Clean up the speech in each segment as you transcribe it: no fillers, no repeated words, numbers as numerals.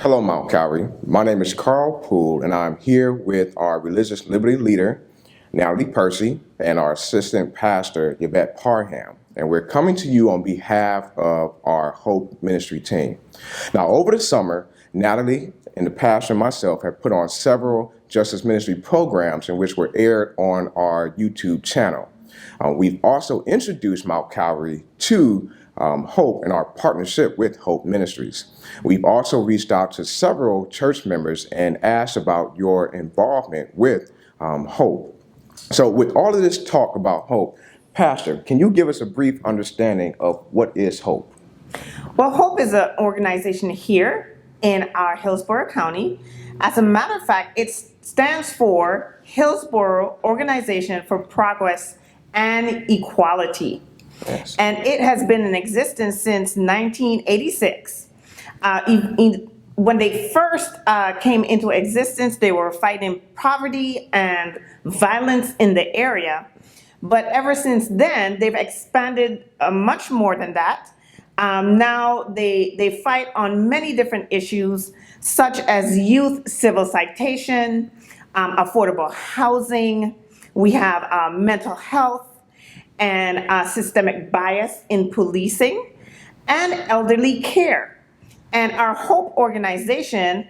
Hello, Mount Calvary. My name is Carl Poole, and I'm here with our religious liberty leader, Natalie Percy, and our assistant pastor, Yvette Parham. And we're coming to you on behalf of our H.O.P.E ministry team. Now, over the summer, Natalie and the pastor and myself have put on several Justice Ministry programs in which were aired on our YouTube channel. We've also introduced Mount Calvary to H.O.P.E and our partnership with H.O.P.E Ministries. We've also reached out to several church members and asked about your involvement with H.O.P.E. So with all of this talk about H.O.P.E, Pastor, can you give us a brief understanding of what is H.O.P.E? Well, H.O.P.E is an organization here in our Hillsborough County. As a matter of fact, it stands for Hillsborough Organization for Progress and Equality. Yes. And it has been in existence since 1986. When they first came into existence, they were fighting poverty and violence in the area. But ever since then, they've expanded much more than that. Now they fight on many different issues, such as youth civil citation, affordable housing. We have mental health and systemic bias in policing and elderly care. And our H.O.P.E organization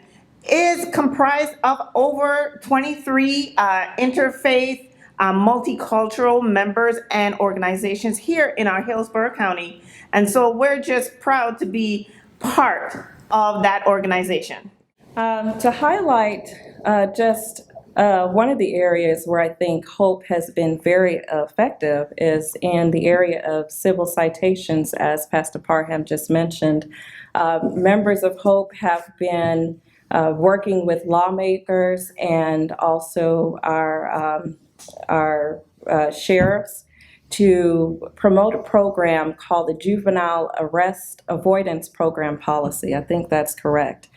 is comprised of over 23 interfaith, multicultural members and organizations here in our Hillsborough County. And so we're just proud to be part of that organization. To highlight just one of the areas where I think H.O.P.E has been very effective is in the area of civil citations, as Pastor Parham just mentioned. Members of H.O.P.E have been working with lawmakers and also our sheriffs to promote a program called the Juvenile Arrest Avoidance Program Policy. I think that's correct.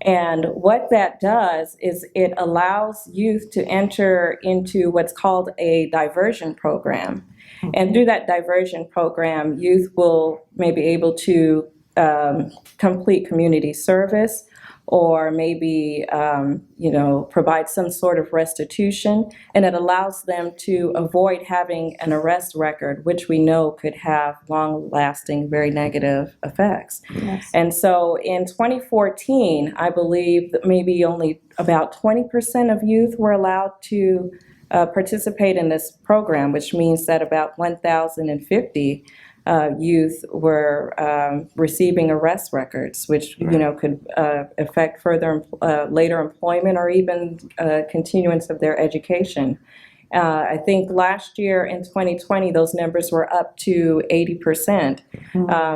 And what that does is it allows youth to enter into what's called a diversion program. And through that diversion program, youth will maybe able to complete community service, or maybe, provide some sort of restitution, and it allows them to avoid having an arrest record, which we know could have long-lasting, very negative effects. Yes. And so in 2014, I believe that maybe only about 20% of youth were allowed to participate in this program, which means that about 1,050 youth were receiving arrest records, which could affect further later employment or even continuance of their education. I think last year in 2020, those numbers were up to 80%.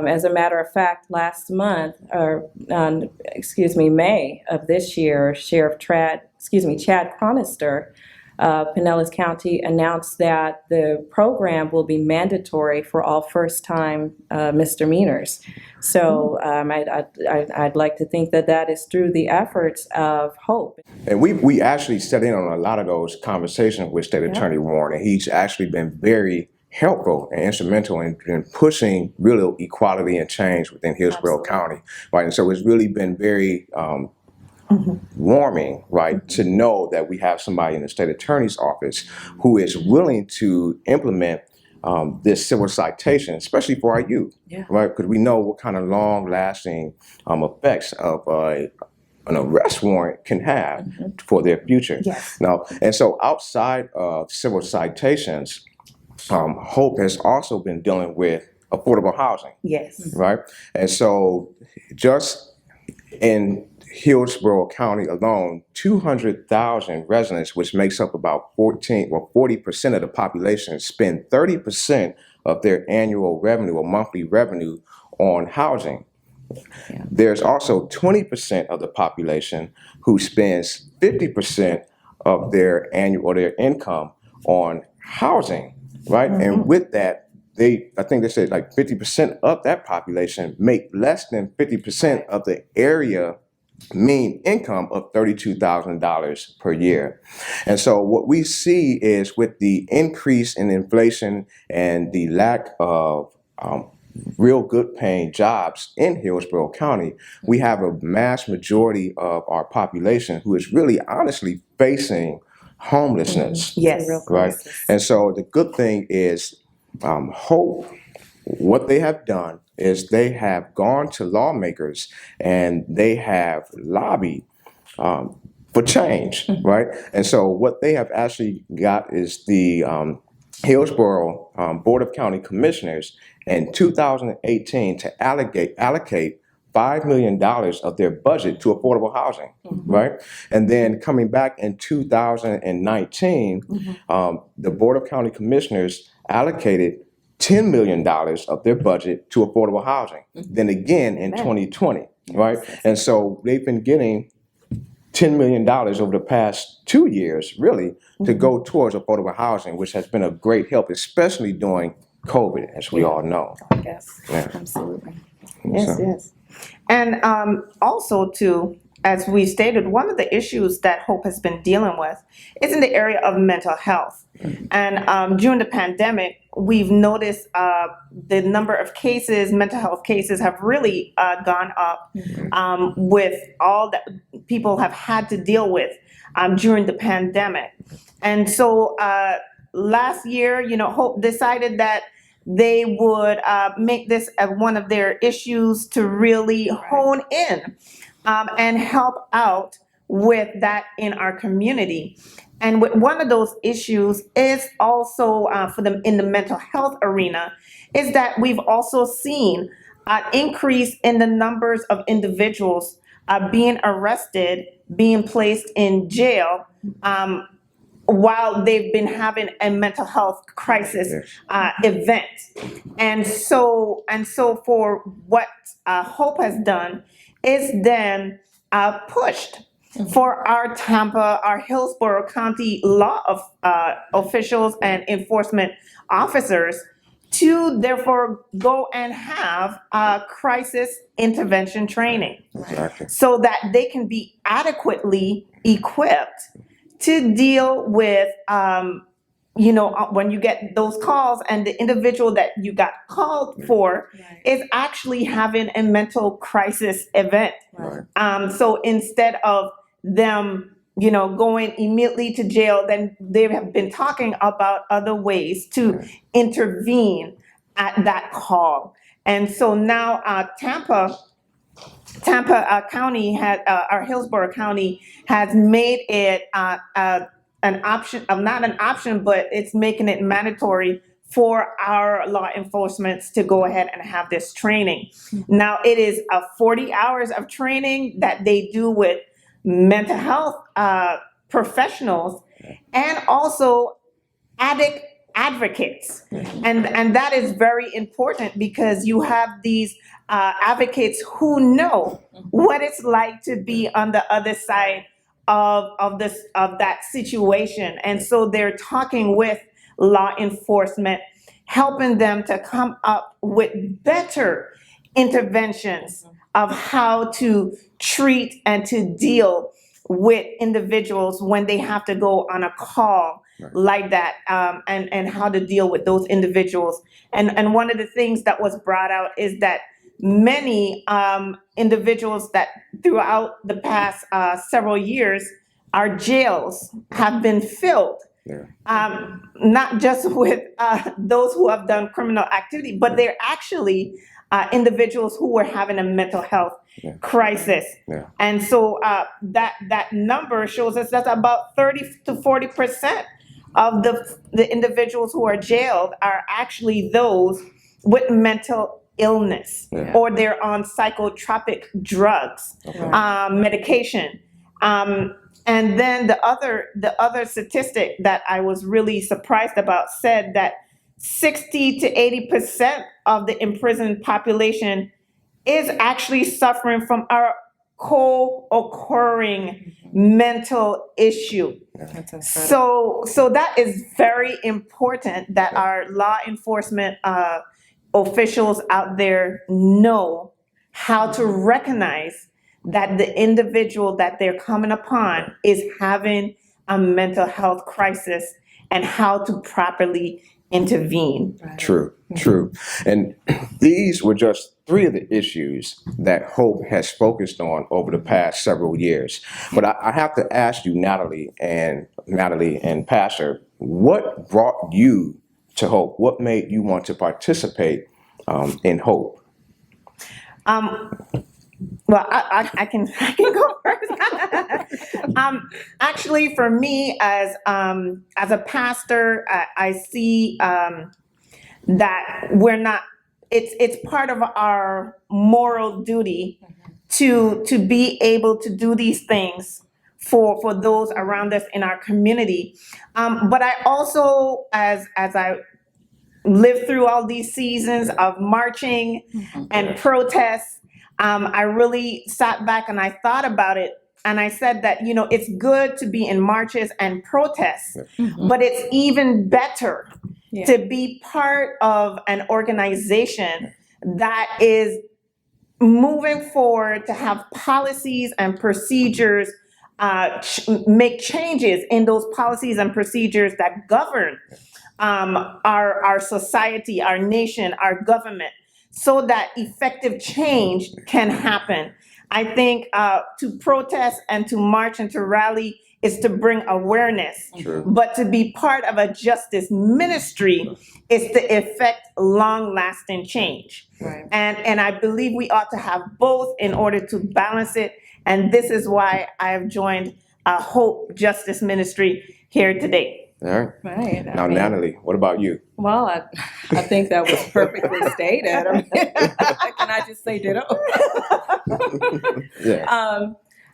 As a matter of fact, last month, May of this year, Sheriff Chad Chronister, Pinellas County announced that the program will be mandatory for all first-time misdemeanors. So I'd like to think that that is through the efforts of H.O.P.E. And we actually set in on a lot of those conversations with State Attorney Warren, and he's actually been very helpful and instrumental in pushing real equality and change within Hillsborough County, right? And so it's really been very warming, right, to know that we have somebody in the state attorney's office who is willing to implement this civil citation, especially for our youth, right? Because we know what kind of long-lasting effects of an arrest warrant can have for their future. Yes. Now, and so outside of civil citations, H.O.P.E has also been dealing with affordable housing. Yes. Right? And so just in Hillsborough County alone, 200,000 residents, which makes up about 40% of the population, spend 30% of their annual revenue or monthly revenue on housing. Yeah. There's also 20% of the population who spends 50% of their annual or their income on housing, right? And with that, I think they said like 50% of that population make less than 50% of the area mean income of $32,000 per year. And so what we see is with the increase in inflation and the lack of real good paying jobs in Hillsborough County, we have a mass majority of our population who is really honestly facing homelessness. Yes. It's a real Right. crisis. And so the good thing is, Hope, what they have done is they have gone to lawmakers and they have lobbied for change, right? And so what they have actually got is the Hillsborough Board of County Commissioners in 2018 to allocate $5 million of their budget to affordable housing, right? And then coming back in 2019, the Board of County Commissioners allocated $10 million of their budget to affordable housing. Then again in 2020, right? And so they've been getting $10 million over the past 2 years, really, to go towards affordable housing, which has been a great help, especially during COVID, as we all know. Yes, Yeah. absolutely. Yes, So- yes. And also, too, as we stated, one of the issues that Hope has been dealing with is in the area of mental health. And during the pandemic, we've noticed the number of cases, mental health cases, have really gone up with all that people have had to deal with during the pandemic. And so last year, Hope decided that they would make this one of their issues to really hone in and help out with that in our community. And one of those issues is also for them in the mental health arena is that we've also seen an increase in the numbers of individuals being arrested, being placed in jail, while they've been having a mental health crisis event. And so for what Hope has done is then pushed for our Tampa, our Hillsborough County law of officials and enforcement officers to therefore go and have crisis intervention training Exactly. so that they can be adequately equipped to deal with, when you get those calls and the individual that you got called for is actually having a mental crisis event. Right. So instead of them, going immediately to jail, then they have been talking about other ways to intervene at that call. And so now Tampa County had, our Hillsborough County has made it an option, not an option, but it's making it mandatory for our law enforcement to go ahead and have this training. Now, it is 40 hours of training that they do with mental health professionals and also addict advocates. And that is very important because you have these advocates who know what it's like to be on the other side of that situation. And so they're talking with law enforcement, helping them to come up with better interventions of how to treat and to deal with individuals when they have to go on a call like that, and how to deal with those individuals. And one of the things that was brought out is that many individuals that throughout the past several years, our jails have been filled. Not just with those who have done criminal activity, but they're actually individuals who were having a mental health crisis. And so that number shows us that about 30 to 40% of the individuals who are jailed are actually those with mental illness, or they're on psychotropic drugs, medication. And then the other statistic that I was really surprised about said that 60 to 80% of the imprisoned population is actually suffering from a co-occurring mental issue. So that is very important that our law enforcement officials out there know how to recognize that the individual that they're coming upon is having a mental health crisis and how to properly intervene. True, true. And these were just three of the issues that Hope has focused on over the past several years. But I have to ask you, Natalie and Pastor, what brought you to Hope? What made you want to participate in Hope? Well, I can I can go first. Actually, for me, as a pastor, I see that we're not. It's part of our moral duty to be able to do these things for those around us in our community. But I also, as I lived through all these seasons of marching and protests, I really sat back and I thought about it. And I said that, it's good to be in marches and protests, but it's even better to be part of an organization that is moving forward to have policies and procedures, make changes in those policies and procedures that govern our society, our nation, our government, so that effective change can happen. I think to protest and to march and to rally is to bring awareness, but to be part of a justice ministry is to effect long-lasting change. Right. And I believe we ought to have both in order to balance it. And this is why I have joined Hope Justice Ministry here today. All right. Right. Now, Natalie, what about you? Well, I think that was perfectly stated. I mean, can I just say ditto? Yeah.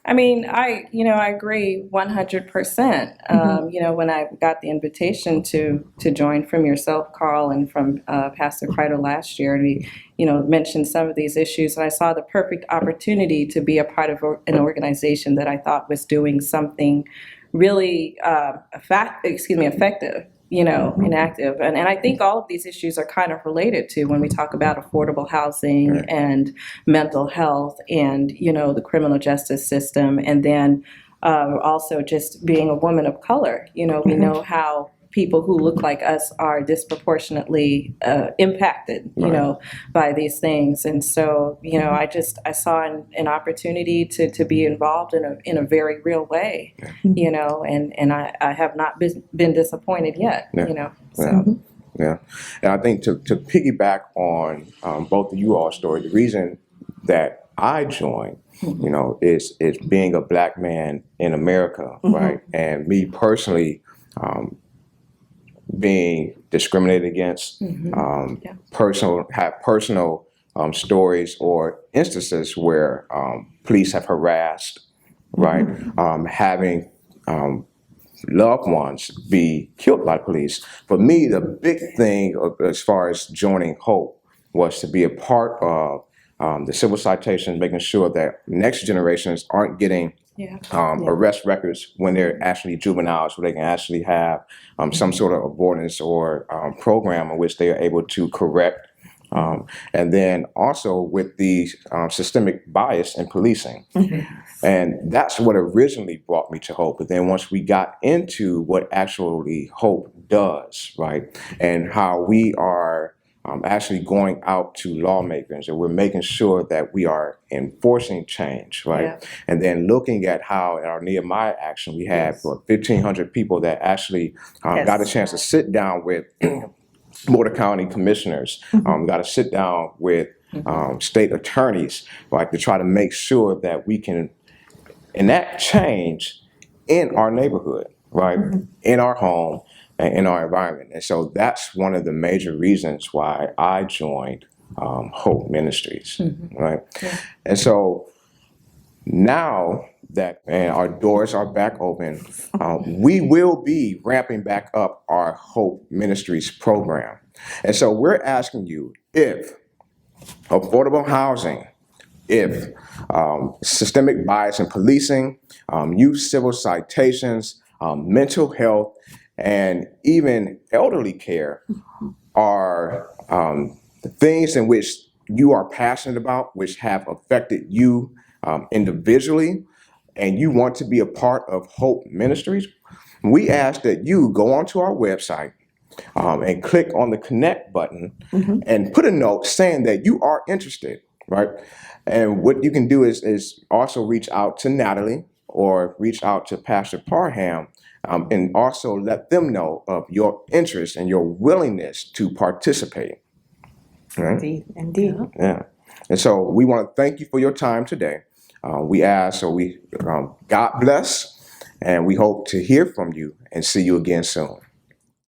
I mean, I agree 100%. When I got the invitation to join from yourself, Carl, and from Pastor Crido last year, and we, mentioned some of these issues, and I saw the perfect opportunity to be a part of an organization that I thought was doing something really effective, and active. And I think all of these issues are kind of related to when we talk about affordable housing and mental health and, the criminal justice system. And then also just being a woman of color, we know how people who look like us are disproportionately impacted, by these things. And so, I saw an opportunity to be involved in a very real way, and I have not been disappointed yet, so. Yeah. And I think to piggyback on both of you all's story, the reason that I joined, is being a Black man in America, right? And me personally, being discriminated against, personal stories or instances where police have harassed, right? Having loved ones be killed by police. For me, the big thing as far as joining Hope was to be a part of the civil citation, making sure that next generations aren't getting arrest records when they're actually juveniles, where they can actually have some sort of avoidance or program in which they are able to correct. And then also with the systemic bias in policing. And that's what originally brought me to Hope. But then once we got into what actually Hope does, right, and how we are actually going out to lawmakers and we're making sure that we are enforcing change, right? And then looking at how in our Nehemiah action we had 1,500 people that actually got a chance to sit down with Board of County commissioners, got to sit down with state attorneys, right, to try to make sure that we can enact change in our neighborhood, right, in our home, and in our environment. And so that's one of the major reasons why I joined Hope Ministries, right? And so now that our doors are back open, we will be ramping back up our Hope Ministries program. And so we're asking you if affordable housing, if systemic bias in policing, youth civil citations, mental health, and even elderly care are the things in which you are passionate about, which have affected you individually, and you want to be a part of Hope Ministries, we ask that you go onto our website and click on the connect button and put a note saying that you are interested, right? And what you can do is also reach out to Natalie or reach out to Pastor Parham, and also let them know of your interest and your willingness to participate. Right? Indeed, indeed. Yeah. And so we want to thank you for your time today. God bless, and we hope to hear from you and see you again soon.